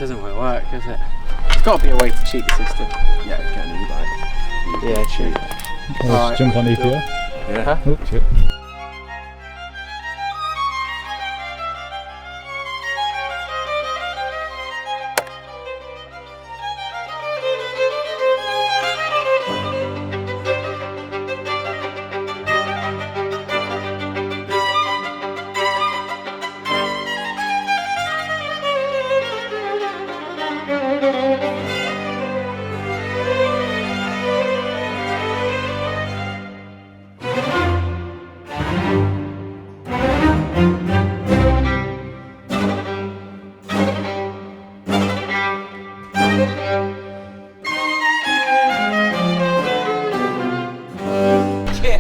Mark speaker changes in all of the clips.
Speaker 1: doesn't quite work, does it? There's got to be a way to cheat the system.
Speaker 2: Yeah, you can e-bike.
Speaker 1: Yeah, true.
Speaker 3: Let's jump on EPO.
Speaker 2: Yeah.
Speaker 1: Huh?
Speaker 3: Oh, shit.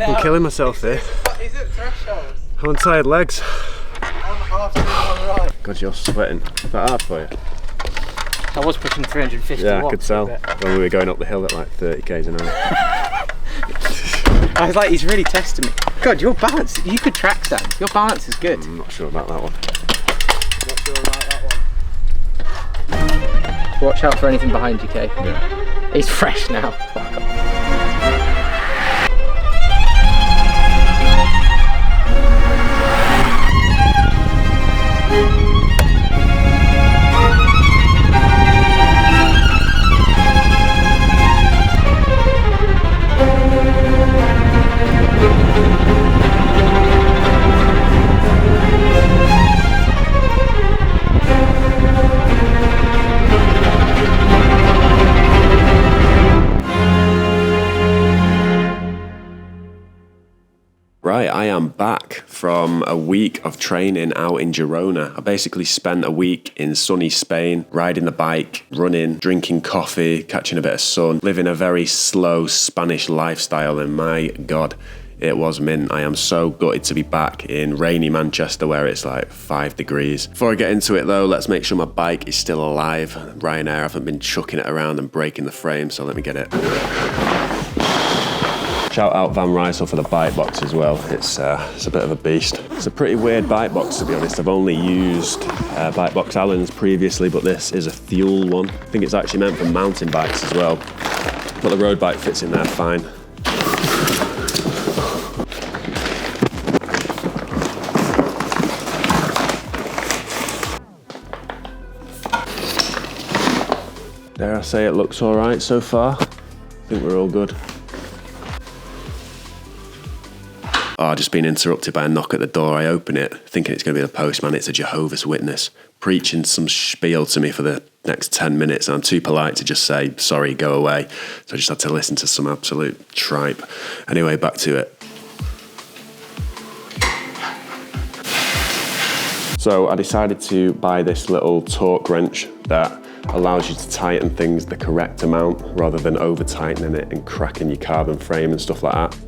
Speaker 2: I'm killing myself here.
Speaker 1: He's at threshold.
Speaker 2: I'm on tired legs.
Speaker 1: I'm half doing on the right.
Speaker 2: God, you're sweating. Is that hard for you?
Speaker 1: I was pushing 350
Speaker 2: Yeah, I
Speaker 1: watts
Speaker 2: could tell
Speaker 1: for a bit.
Speaker 2: when we were going up the hill at like 30 k's an hour.
Speaker 1: I was like, he's really testing me. God, your balance, you could track Sam. Your balance is good.
Speaker 2: I'm not sure about that one.
Speaker 1: Not sure about that one. Watch out for anything behind you, Kay.
Speaker 3: Yeah.
Speaker 1: He's fresh now. Fuck off.
Speaker 2: Right, I am back from a week of training out in Girona. I basically spent a week in sunny Spain, riding the bike, running, drinking coffee, catching a bit of sun, living a very slow Spanish lifestyle, and my God, it was mint. I am so gutted to be back in rainy Manchester where it's like 5 degrees. Before I get into it though, let's make sure my bike is still alive. Ryanair haven't been chucking it around and breaking the frame, so let me get it. Shout out Van Rysel for the bike box as well. It's a bit of a beast. It's a pretty weird bike box, to be honest. I've only used bike box Allens previously, but this is a fuel one. I think it's actually meant for mountain bikes as well, but the road bike fits in there fine. Dare I say it looks all right so far? I think we're all good. Oh, I've just been interrupted by a knock at the door. I open it, thinking it's going to be the postman. It's a Jehovah's Witness preaching some spiel to me for the next 10 minutes. And I'm too polite to just say, sorry, go away. So I just had to listen to some absolute tripe. Anyway, back to it. So I decided to buy this little torque wrench that allows you to tighten things the correct amount rather than over tightening it and cracking your carbon frame and stuff like that.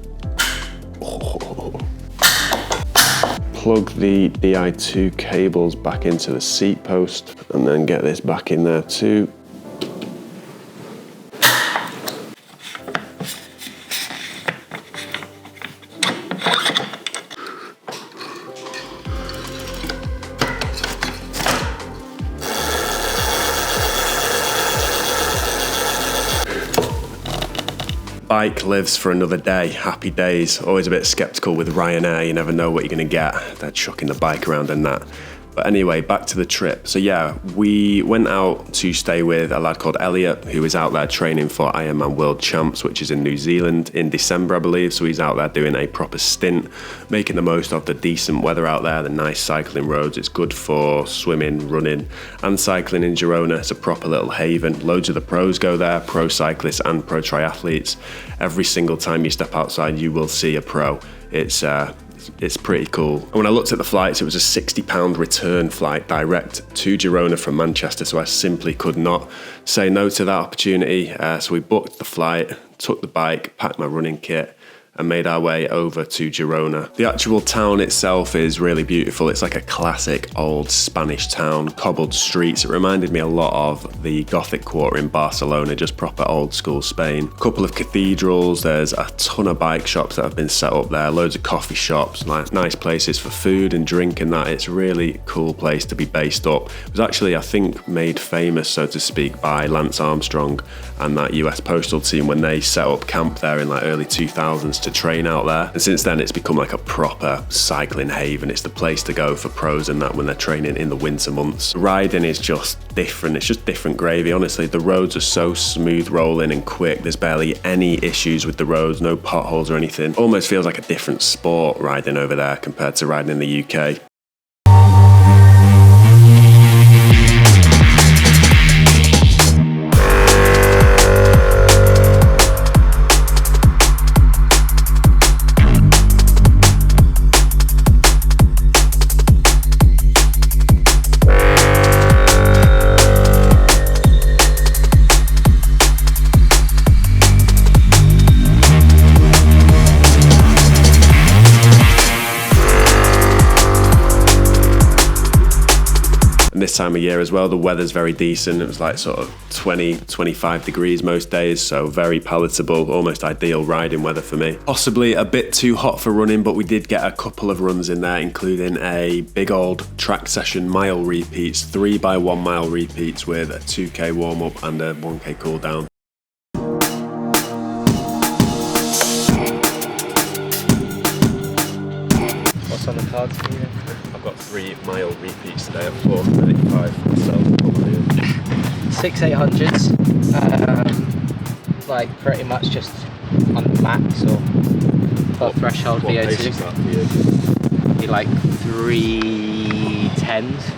Speaker 2: Plug the Di2 cables back into the seat post and then get this back in there too. Bike lives for another day, happy days. Always a bit skeptical with Ryanair, you never know what you're gonna get. They're chucking the bike around and that. But anyway, back to the trip. So yeah, we went out to stay with a lad called Elliot, who is out there training for Ironman World Champs, which is in New Zealand in December, I believe. So he's out there doing a proper stint, making the most of the decent weather out there, the nice cycling roads. It's good for swimming, running, and cycling in Girona. It's a proper little haven. Loads of the pros go there, pro cyclists and pro triathletes. Every single time you step outside, you will see a pro. It's pretty cool. And when I looked at the flights, it was a £60 return flight direct to Girona from Manchester, so I simply could not say no to that opportunity. So we booked the flight, took the bike, packed my running kit, and made our way over to Girona. The actual town itself is really beautiful. It's like a classic old Spanish town, cobbled streets. It reminded me a lot of the Gothic quarter in Barcelona, just proper old school Spain. A couple of cathedrals, there's a ton of bike shops that have been set up there, loads of coffee shops, like nice places for food and drink and that. It's a really cool place to be based up. It was actually, I think, made famous, so to speak, by Lance Armstrong and that US postal team when they set up camp there in like early 2000s to train out there. And since then it's become like a proper cycling haven. It's the place to go for pros and that when they're training in the winter months. Riding is just different. It's just different gravy. Honestly, the roads are so smooth rolling and quick. There's barely any issues with the roads, no potholes or anything. Almost feels like a different sport riding over there compared to riding in the UK. This time of year as well, the weather's very decent. It was like sort of 20-25 degrees most days, so very palatable, almost ideal riding weather for me. Possibly a bit too hot for running, but we did get a couple of runs in there, including a big old track session mile repeats, 3x1 mile repeats with a 2k warm up and a 1k cool down.
Speaker 1: What's on the cards for you then?
Speaker 2: I've got 3 mile repeats today at 4:35 for myself.
Speaker 1: 6 800s, like pretty much just on the max or full threshold
Speaker 2: What pace is
Speaker 1: VO2.
Speaker 2: that for you?
Speaker 1: You like 310s.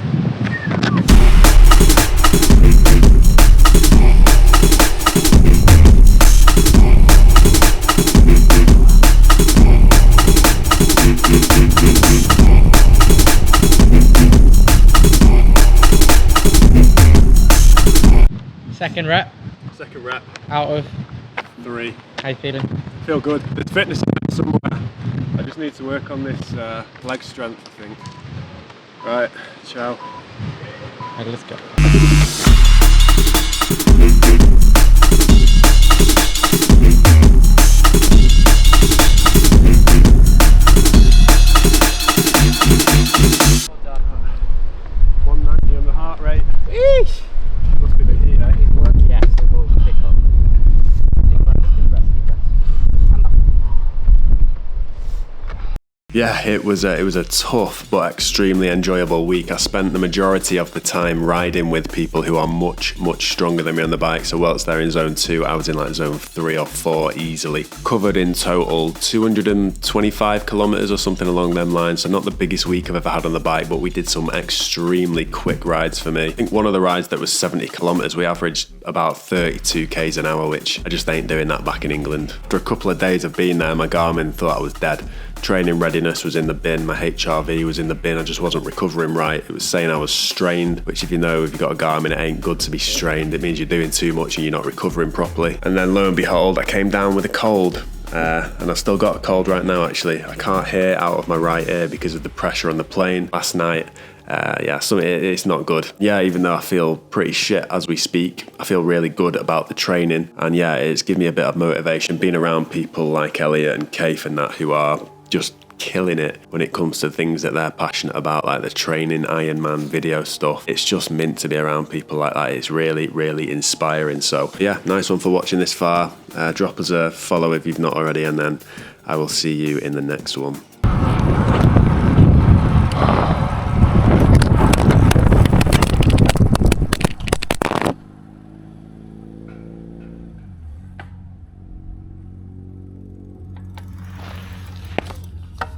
Speaker 1: Second rep.
Speaker 2: Second rep.
Speaker 1: Out of
Speaker 2: 3.
Speaker 1: how you feeling?
Speaker 2: Feel good. There's fitness in there somewhere. I just need to work on this leg strength, I think. Right, ciao.
Speaker 1: Right, let's go.
Speaker 2: Well done. 190 on the heart rate.
Speaker 1: Eesh!
Speaker 2: Must be the heat, eh?
Speaker 1: Yes, it will pick up. Deep breaths, deep breaths, deep breaths. And up.
Speaker 2: Yeah, it was a tough but extremely enjoyable week. I spent the majority of the time riding with people who are much stronger than me on the bike. So whilst they're in zone 2, I was in like zone 3 or 4 easily. Covered in total 225 kilometers or something along them lines. So not the biggest week I've ever had on the bike, but we did some extremely quick rides for me. I think one of the rides that was 70 kilometers, we averaged about 32 k's an hour, which I just ain't doing that back in England. After a couple of days of being there, my Garmin thought I was dead. Training readiness was in the bin, my HRV was in the bin, I just wasn't recovering right. It was saying I was strained, which if you know, if you've got a Garmin, it ain't good to be strained. It means you're doing too much and you're not recovering properly. And then lo and behold, I came down with a cold. And I've still got a cold right now actually. I can't hear out of my right ear because of the pressure on the plane last night. It's not good. Yeah, even though I feel pretty shit as we speak, I feel really good about the training. And yeah, it's given me a bit of motivation being around people like Elliot and Kaif and that who are just killing it when it comes to things that they're passionate about, like the training, Ironman video stuff. It's just mint to be around people like that. It's really inspiring. So yeah, nice one for watching this far. Drop us a follow if you've not already, and then I will see you in the next one.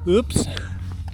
Speaker 3: Oops.